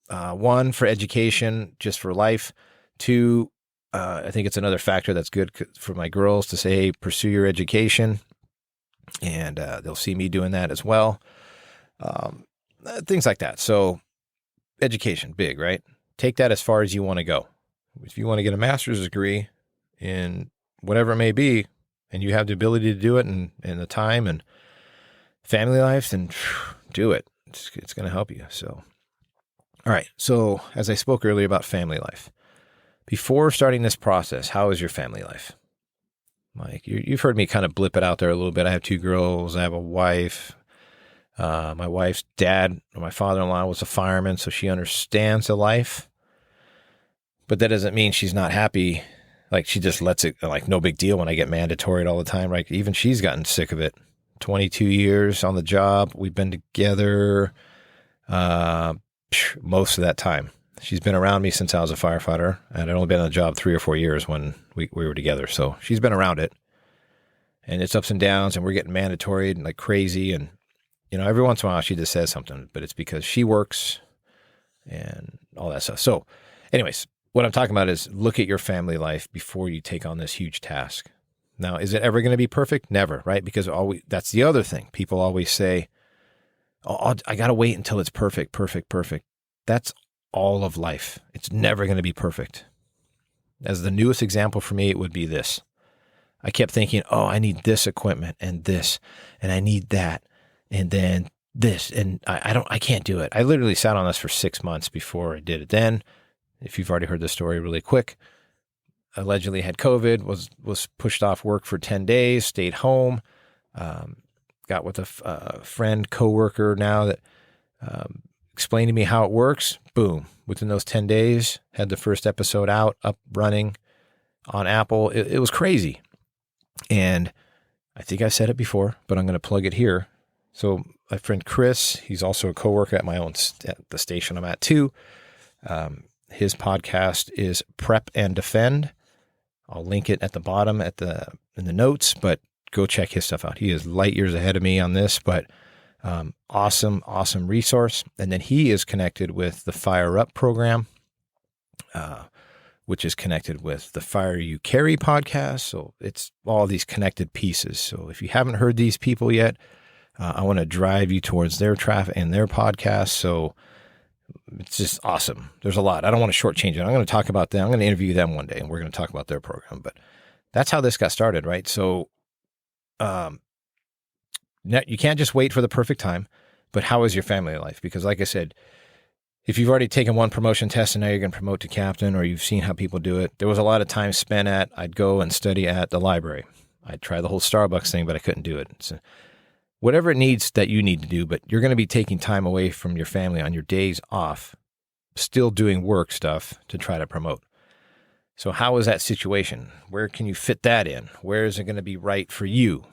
One, for education, just for life. Two, I think it's another factor that's good for my girls to say, hey, pursue your education. And they'll see me doing that as well. Things like that. So education, big, right? Take that as far as you want to go. If you want to get a master's degree in whatever it may be, and you have the ability to do it and the time and family life, then do it. It's going to help you. So, all right. So as I spoke earlier about family life, before starting this process, how is your family life? Like you've heard me kind of blip it out there a little bit. I have 2 girls. I have a wife. My wife's dad, or my father-in-law, was a fireman, so she understands the life. But that doesn't mean she's not happy. Like she just lets it, like no big deal when I get mandatory all the time. Right? Even she's gotten sick of it. 22 years on the job. We've been together most of that time. She's been around me since I was a firefighter, and I'd only been on the job 3 or 4 years when we were together. So she's been around it, and it's ups and downs, and we're getting mandatory and like crazy. And every once in a while she just says something, but it's because she works and all that stuff. So anyways, what I'm talking about is look at your family life before you take on this huge task. Now, is it ever going to be perfect? Never, right? Because that's the other thing. People always say, oh, I got to wait until it's perfect. That's all of life. It's never going to be perfect. As the newest example for me, it would be this. I kept thinking, oh, I need this equipment and this, and I need that. And then this, and I can't do it. I literally sat on this for 6 months before I did it. Then, if you've already heard the story really quick, allegedly had COVID, was pushed off work for 10 days, stayed home, got with a friend, coworker now that explained to me how it works. Boom. Within those 10 days, had the first episode out, up, running on Apple. It was crazy. And I think I said it before, but I'm going to plug it here. So my friend Chris, he's also a coworker at at the station I'm at too. His podcast is Prep and Defend. I'll link it at the bottom in the notes, but go check his stuff out. He is light years ahead of me on this, but awesome resource. And then he is connected with the Fire Up program, which is connected with the Fire You Carry podcast. So it's all these connected pieces. So if you haven't heard these people yet, I want to drive you towards their traffic and their podcast. So it's just awesome. There's a lot. I don't want to shortchange it. I'm going to talk about them. I'm going to interview them one day, and we're going to talk about their program. But that's how this got started, right? So you can't just wait for the perfect time, but how is your family life? Because like I said, if you've already taken one promotion test and now you're going to promote to captain, or you've seen how people do it, there was a lot of time spent I'd go and study at the library. I'd try the whole Starbucks thing, but I couldn't do it. So whatever it needs that you need to do, but you're going to be taking time away from your family on your days off, still doing work stuff to try to promote. So how is that situation? Where can you fit that in? Where is it going to be right for you?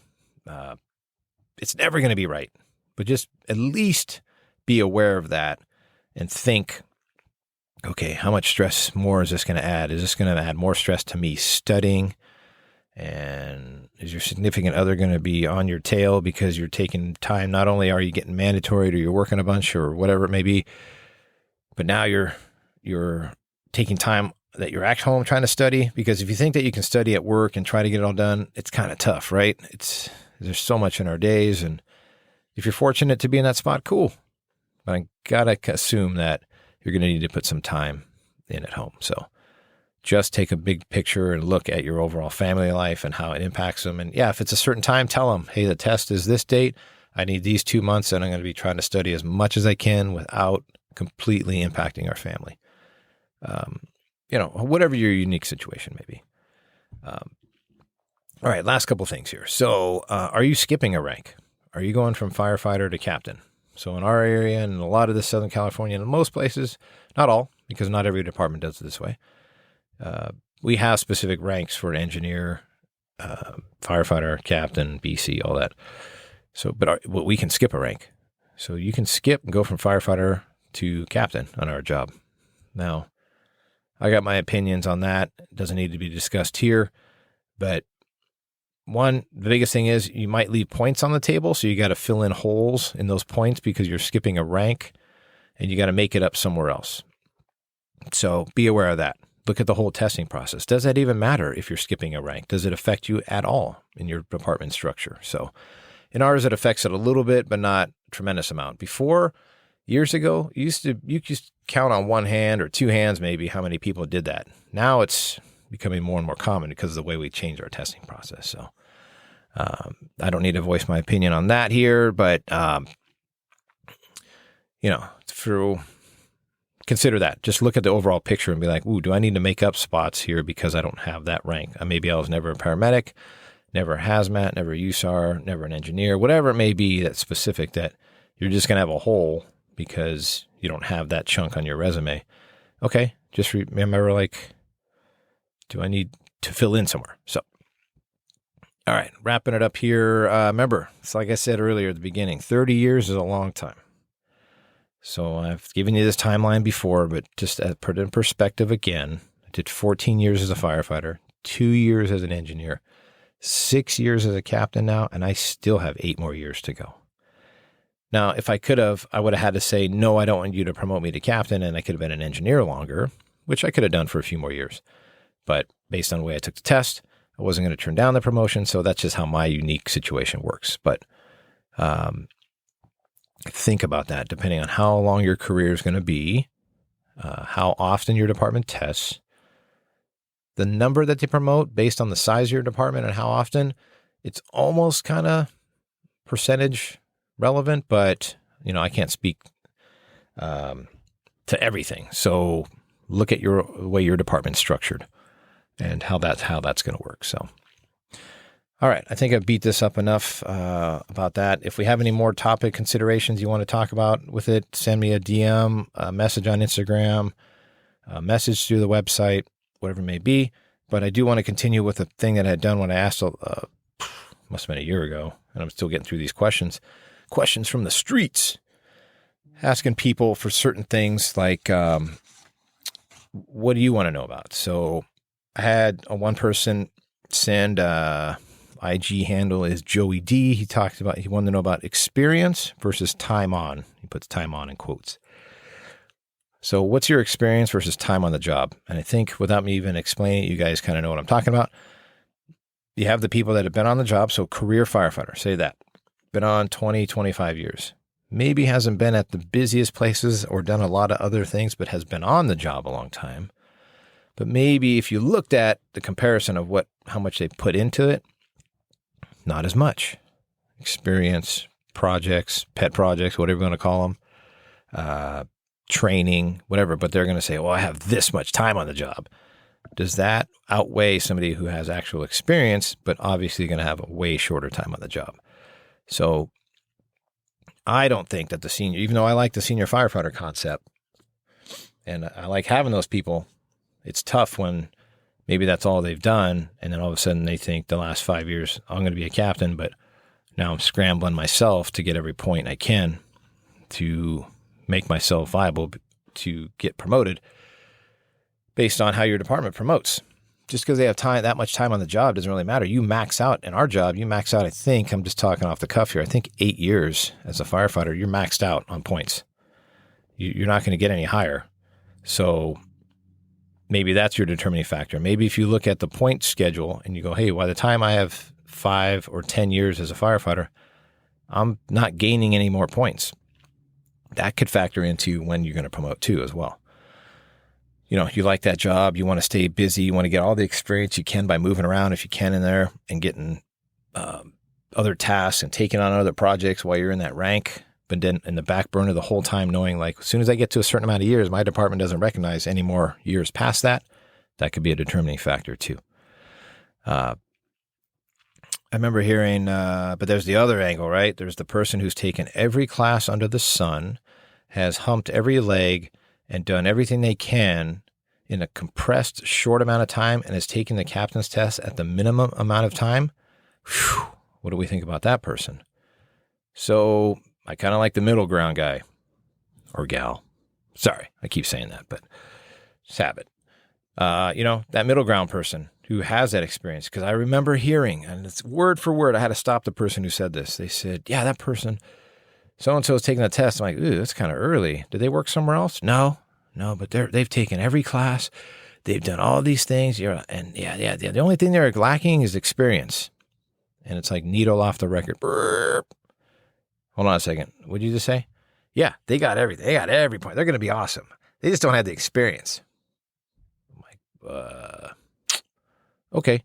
It's never going to be right, but just at least be aware of that and think, okay, how much stress more is this going to add? Is this going to add more stress to me studying? And is your significant other going to be on your tail because you're taking time? Not only are you getting mandatory or you're working a bunch or whatever it may be, but now you're taking time that you're at home trying to study. Because if you think that you can study at work and try to get it all done, it's kind of tough, right? There's so much in our days. And if you're fortunate to be in that spot, cool. But I got to assume that you're going to need to put some time in at home. So just take a big picture and look at your overall family life and how it impacts them. And yeah, if it's a certain time, tell them, hey, the test is this date. I need these 2 months, and I'm going to be trying to study as much as I can without completely impacting our family. Whatever your unique situation may be. All right, last couple things here. So are you skipping a rank? Are you going from firefighter to captain? So in our area and a lot of the Southern California and most places, not all, because not every department does it this way, we have specific ranks for engineer, firefighter, captain, BC, all that. So, but we can skip a rank. So you can skip and go from firefighter to captain on our job. Now, I got my opinions on that. It doesn't need to be discussed here. But the biggest thing is you might leave points on the table. So you got to fill in holes in those points because you're skipping a rank and you got to make it up somewhere else. So be aware of that. Look at the whole testing process. Does that even matter if you're skipping a rank? Does it affect you at all in your department structure? So in ours, it affects it a little bit, but not a tremendous amount. Before, years ago, you could count on one hand or two hands maybe how many people did that. Now it's becoming more and more common because of the way we change our testing process. So I don't need to voice my opinion on that here, but consider that. Just look at the overall picture and be like, ooh, do I need to make up spots here because I don't have that rank? Maybe I was never a paramedic, never a hazmat, never a USAR, never an engineer, whatever it may be that's specific that you're just going to have a hole because you don't have that chunk on your resume. Okay, just remember, do I need to fill in somewhere? So, all right, wrapping it up here. Remember, it's like I said earlier at the beginning, 30 years is a long time. So I've given you this timeline before, but just to put it in perspective again, I did 14 years as a firefighter, 2 years as an engineer, 6 years as a captain now, and I still have 8 more years to go. Now, if I could have, I would have had to say, no, I don't want you to promote me to captain, and I could have been an engineer longer, which I could have done for a few more years. But based on the way I took the test, I wasn't going to turn down the promotion, so that's just how my unique situation works. But think about that, depending on how long your career is going to be, how often your department tests, the number that they promote based on the size of your department and how often, it's almost kind of percentage relevant, but I can't speak to everything. So look at the way your department's structured and how that's going to work. So, all right, I think I've beat this up enough about that. If we have any more topic considerations you want to talk about with it, send me a DM, a message on Instagram, a message through the website, whatever it may be. But I do want to continue with the thing that I had done when I asked, must have been a year ago, and I'm still getting through these questions from the streets, asking people for certain things like, what do you want to know about? So I had one person send, IG handle is Joey D. He wanted to know about experience versus time on. He puts time on in quotes. So what's your experience versus time on the job? And I think without me even explaining it, you guys kind of know what I'm talking about. You have the people that have been on the job. So career firefighter, say that. Been on 20, 25 years. Maybe hasn't been at the busiest places or done a lot of other things, but has been on the job a long time. But maybe if you looked at the comparison of how much they put into it, not as much. Experience, projects, pet projects, whatever you want to call them, training, whatever. But they're going to say, well, I have this much time on the job. Does that outweigh somebody who has actual experience, but obviously going to have a way shorter time on the job? So I don't think that even though I like the senior firefighter concept, and I like having those people, it's tough when maybe that's all they've done, and then all of a sudden they think the last 5 years, I'm going to be a captain, but now I'm scrambling myself to get every point I can to make myself viable to get promoted based on how your department promotes. Just because they have that much time on the job doesn't really matter. You max out in our job, I think, I'm just talking off the cuff here, I think 8 years as a firefighter, you're maxed out on points. You're not going to get any higher. So maybe that's your determining factor. Maybe if you look at the point schedule and you go, hey, by the time I have 5 or 10 years as a firefighter, I'm not gaining any more points. That could factor into when you're going to promote too as well. You like that job, you want to stay busy, you want to get all the experience you can by moving around if you can in there and getting other tasks and taking on other projects while you're in that rank, but then in the back burner the whole time knowing like as soon as I get to a certain amount of years, my department doesn't recognize any more years past that. That could be a determining factor too. I remember hearing, but there's the other angle, right? There's the person who's taken every class under the sun, has humped every leg, and done everything they can in a compressed short amount of time and is taking the captain's test at the minimum amount of time. Whew, what do we think about that person? So I kind of like the middle ground guy or gal. Sorry, I keep saying that, but it's habit. That middle ground person who has that experience. Because I remember hearing, and it's word for word, I had to stop the person who said this. They said, yeah, that person, so-and-so is taking the test. I'm like, ooh, that's kind of early. Did they work somewhere else? No, but they've taken every class. They've done all these things. The only thing they're lacking is experience. And it's like needle off the record. Burp. Hold on a second. What did you just say? Yeah, they got everything. They got every point. They're going to be awesome. They just don't have the experience. I'm like, okay.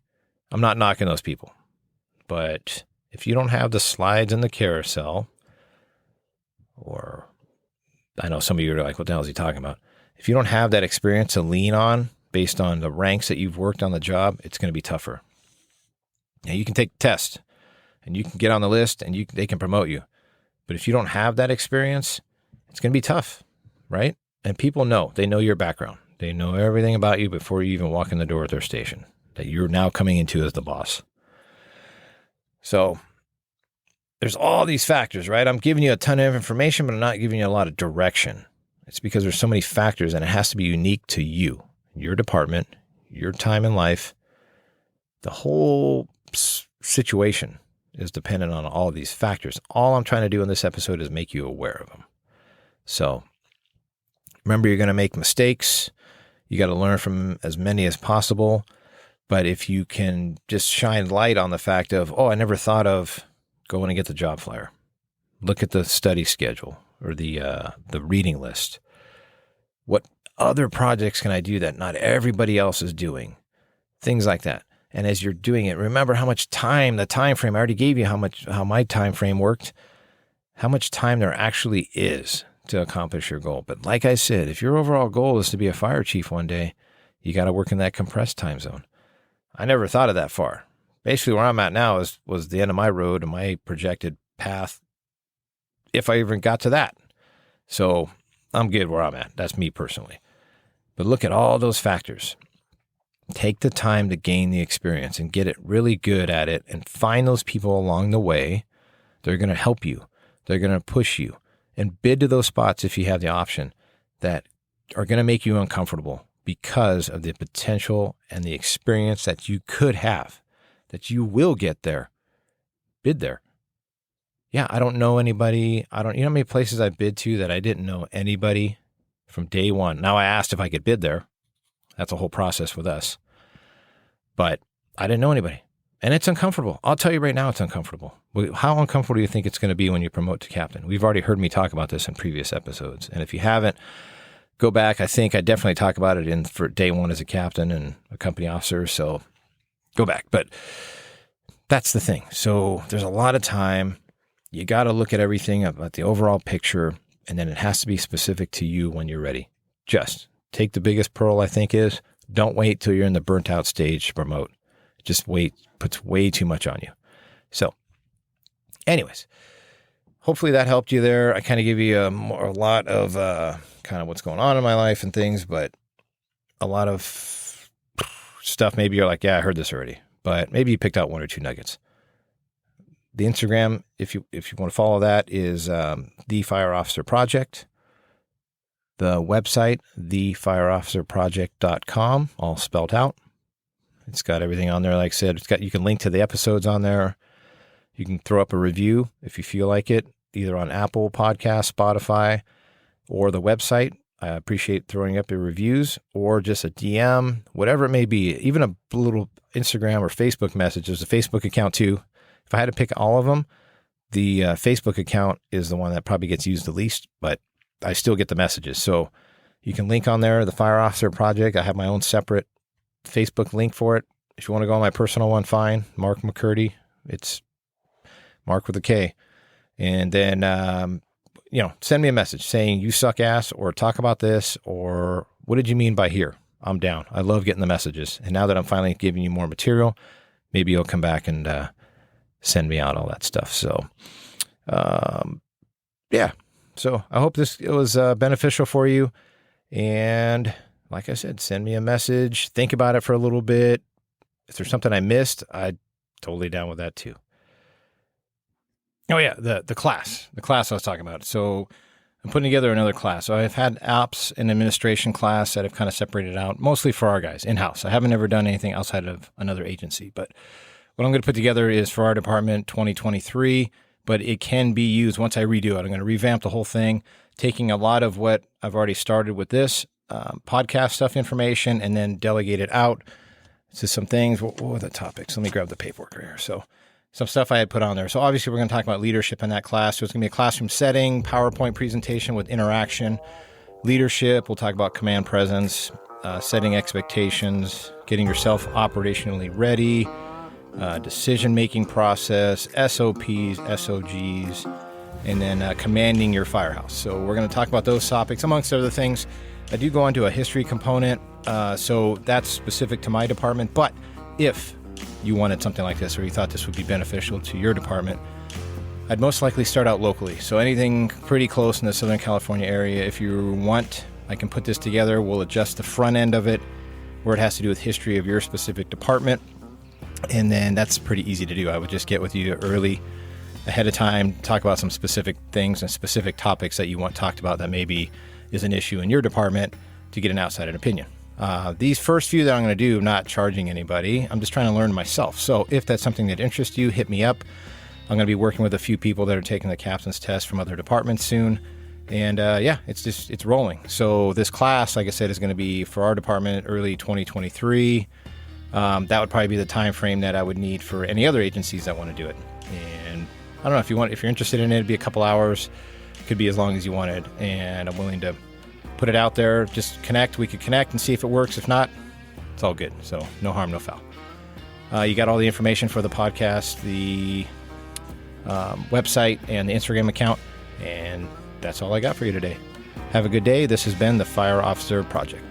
I'm not knocking those people. But if you don't have the slides in the carousel, or I know some of you are like, what the hell is he talking about? If you don't have that experience to lean on based on the ranks that you've worked on the job, it's going to be tougher. Now, you can take the test and you can get on the list and they can promote you. But if you don't have that experience, it's going to be tough, right? And people they know your background. They know everything about you before you even walk in the door at their station that you're now coming into as the boss. So there's all these factors, right? I'm giving you a ton of information, but I'm not giving you a lot of direction. It's because there's so many factors and it has to be unique to you, your department, your time in life. The whole situation is dependent on all of these factors. All I'm trying to do in this episode is make you aware of them. So remember, you're going to make mistakes. You got to learn from as many as possible. But if you can just shine light on the fact of, I never thought of going and get the job flyer. Look at the study schedule or the reading list. What other projects can I do that not everybody else is doing? Things like that. And as you're doing it, remember how much time, the time frame, I already gave you how my time frame worked. how much time there actually is to accomplish your goal. But like I said, if your overall goal is to be a fire chief one day, you got to work in that compressed time zone. I never thought of that far. Basically, where I'm at now was the end of my road and my projected path, if I even got to that. So I'm good where I'm at. That's me personally. But look at all those factors. Take the time to gain the experience and get it really good at it, and find those people along the way. They're going to help you. They're going to push you, and bid to those spots if you have the option that are going to make you uncomfortable because of the potential and the experience that you could have, that you will get there. Bid there. Yeah, I don't know anybody. You know how many places I've bid to that I didn't know anybody from day one. Now, I asked if I could bid there. That's a whole process with us. But I didn't know anybody. And it's uncomfortable. I'll tell you right now, it's uncomfortable. How uncomfortable do you think it's going to be when you promote to captain? We've already heard me talk about this in previous episodes. And if you haven't, go back. I think I definitely talk about it for day one as a captain and a company officer. So go back. But that's the thing. So there's a lot of time. You got to look at everything about the overall picture, and then it has to be specific to you when you're ready. Just take the biggest pearl, I think, is don't wait till you're in the burnt out stage to promote. Just wait. Puts way too much on you. So anyways, hopefully that helped you there. I kind of give you a lot of kind of what's going on in my life and things, but a lot of stuff maybe you're like, yeah, I heard this already, but maybe you picked out one or two nuggets. The Instagram, if you want to follow that, is The Fire Officer Project. The website, thefireofficerproject.com, all spelled out. It's got everything on there. Like I said, you can link to the episodes on there. You can throw up a review if you feel like it, either on Apple Podcasts, Spotify, or the website. I appreciate throwing up your reviews, or just a DM, whatever it may be. Even a little Instagram or Facebook message. There's a Facebook account too. If I had to pick all of them, the Facebook account is the one that probably gets used the least, but I still get the messages. So you can link on there, the Fire Officer Project. I have my own separate Facebook link for it. If you want to go on my personal one, fine. Mark McCurdy. It's Mark with a K. And then, send me a message saying you suck ass, or talk about this, or what did you mean by here? I'm down. I love getting the messages. And now that I'm finally giving you more material, maybe you'll come back and send me out all that stuff. So, So I hope it was beneficial for you. And like I said, send me a message. Think about it for a little bit. If there's something I missed, I'm totally down with that too. Oh yeah, the class I was talking about. So I'm putting together another class. So I've had ops and administration class that I've kind of separated out, mostly for our guys in-house. I haven't ever done anything outside of another agency, but what I'm going to put together is for our department 2023, but it can be used once I redo it. I'm going to revamp the whole thing, taking a lot of what I've already started with this podcast stuff information, and then delegate it out to some things. What were the topics? Let me grab the paperwork right here. So some stuff I had put on there. So obviously we're going to talk about leadership in that class. So it's going to be a classroom setting, PowerPoint presentation with interaction, leadership. We'll talk about command presence, setting expectations, getting yourself operationally ready, decision-making process, SOPs, SOGs, and then commanding your firehouse. So we're going to talk about those topics, amongst other things. I do go into a history component, so that's specific to my department. But if you wanted something like this, or you thought this would be beneficial to your department, I'd most likely start out locally. So anything pretty close in the Southern California area. If you want, I can put this together. We'll adjust the front end of it where it has to do with history of your specific department. And then that's pretty easy to do. I would just get with you early, ahead of time, talk about some specific things and specific topics that you want talked about that maybe is an issue in your department, to get an outside opinion. These first few that I'm going to do, I'm not charging anybody. I'm just trying to learn myself. So if that's something that interests you, hit me up. I'm going to be working with a few people that are taking the captain's test from other departments soon. And it's rolling. So this class, like I said, is going to be for our department early 2023. That would probably be the time frame that I would need for any other agencies that want to do it. And I don't know if you're interested in it, it'd be a couple hours, could be as long as you wanted. And I'm willing to put it out there. Just connect. We could connect and see if it works. If not, it's all good. So no harm, no foul. You got all the information for the podcast, the website and the Instagram account. And that's all I got for you today. Have a good day. This has been the Fire Officer Project.